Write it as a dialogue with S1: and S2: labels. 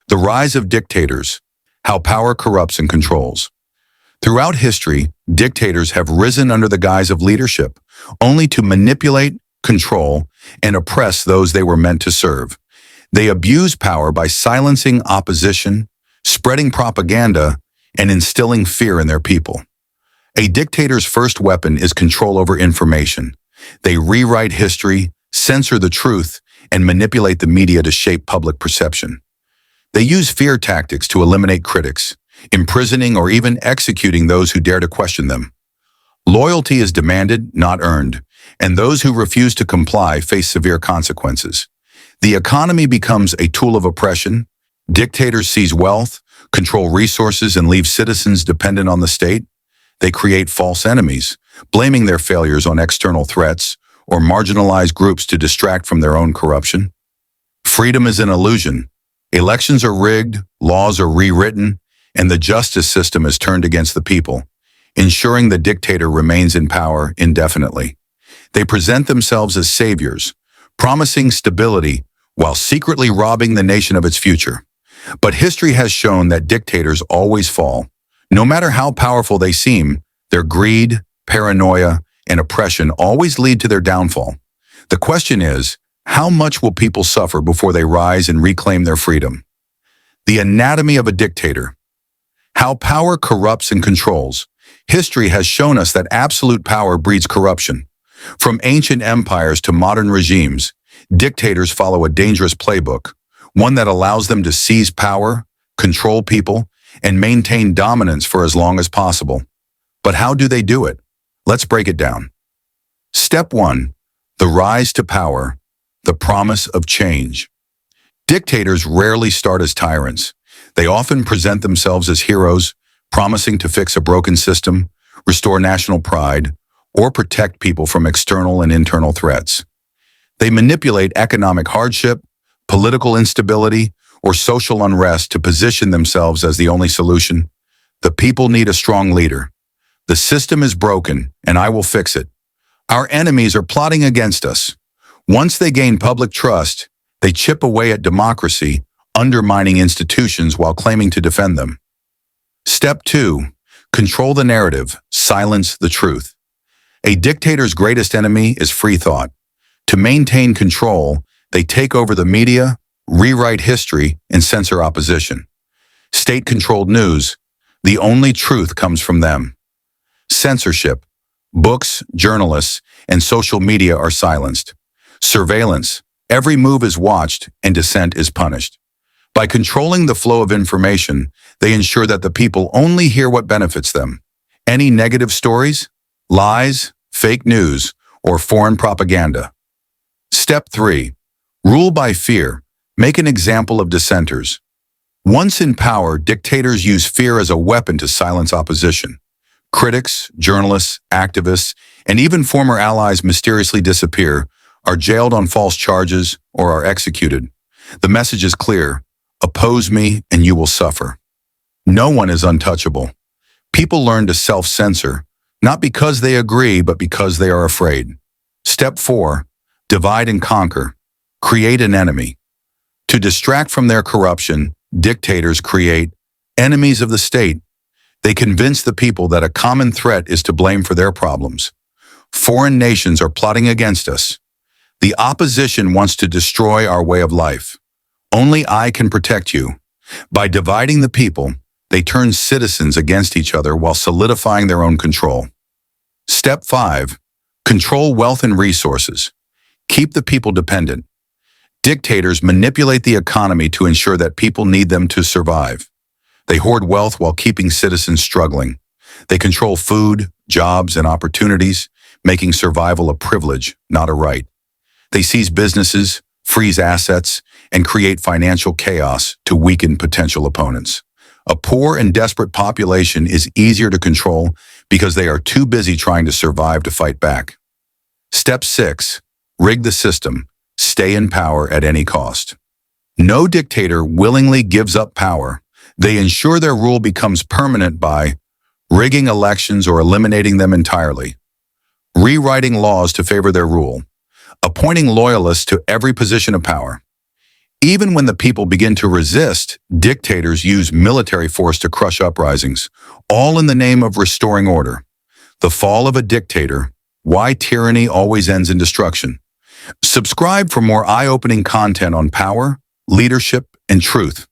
S1: The rise of dictators, how power corrupts and controls. Throughout history, dictators have risen under the guise of leadership, only to manipulate, control, and oppress those they were meant to serve. They abuse power by silencing opposition, spreading propaganda, and instilling fear in their people. A dictator's first weapon is control over information. They rewrite history, censor the truth, and manipulate the media to shape public perception. They use fear tactics to eliminate critics, imprisoning or even executing those who dare to question them. Loyalty is demanded, not earned, and those who refuse to comply face severe consequences. The economy becomes a tool of oppression. Dictators seize wealth, control resources, and leave citizens dependent on the state. They create false enemies, blaming their failures on external threats or marginalized groups to distract from their own corruption. Freedom is an illusion. Elections are rigged, laws are rewritten, and the justice system is turned against the people, ensuring the dictator remains in power indefinitely. They present themselves as saviors, promising stability while secretly robbing the nation of its future. But history has shown that dictators always fall. No matter how powerful they seem, their greed, paranoia, and oppression always lead to their downfall. The question is, how much will people suffer before they rise and reclaim their freedom? The anatomy of a dictator. How power corrupts and controls. History has shown us that absolute power breeds corruption. From ancient empires to modern regimes, dictators follow a dangerous playbook, one that allows them to seize power, control people, and maintain dominance for as long as possible. But how do they do it? Let's break it down. Step 1. The rise to power, the promise of change. Dictators rarely start as tyrants. They often present themselves as heroes, promising to fix a broken system, restore national pride, or protect people from external and internal threats. They manipulate economic hardship, political instability, or social unrest to position themselves as the only solution. The people need a strong leader. The system is broken, and I will fix it. Our enemies are plotting against us. Once they gain public trust, they chip away at democracy, undermining institutions while claiming to defend them. Step 2. Control the narrative, silence the truth. A dictator's greatest enemy is free thought. To maintain control, they take over the media, rewrite history, and censor opposition. State-controlled news, the only truth comes from them. Censorship, books, journalists, and social media are silenced. Surveillance, every move is watched and dissent is punished. By controlling the flow of information, they ensure that the people only hear what benefits them. Any negative stories, lies, fake news, or foreign propaganda. Step 3. Rule by fear. Make an example of dissenters. Once in power, dictators use fear as a weapon to silence opposition. Critics, journalists, activists, and even former allies mysteriously disappear, are jailed on false charges, or are executed. The message is clear: oppose me and you will suffer. No one is untouchable. People learn to self-censor, not because they agree, but because they are afraid. Step 4. Divide and conquer. Create an enemy. To distract from their corruption, dictators create enemies of the state. They convince the people that a common threat is to blame for their problems. Foreign nations are plotting against us. The opposition wants to destroy our way of life. Only I can protect you. By dividing the people, they turn citizens against each other while solidifying their own control. Step 5. Control wealth and resources. Keep the people dependent. Dictators manipulate the economy to ensure that people need them to survive. They hoard wealth while keeping citizens struggling. They control food, jobs, and opportunities, making survival a privilege, not a right. They seize businesses, freeze assets, and create financial chaos to weaken potential opponents. A poor and desperate population is easier to control because they are too busy trying to survive to fight back. Step 6. Rig the system. Stay in power at any cost. No dictator willingly gives up power. They ensure their rule becomes permanent by rigging elections or eliminating them entirely, rewriting laws to favor their rule, appointing loyalists to every position of power. Even when the people begin to resist, dictators use military force to crush uprisings, all in the name of restoring order. The fall of a dictator. Why tyranny always ends in destruction. Subscribe for more eye-opening content on power, leadership, and truth.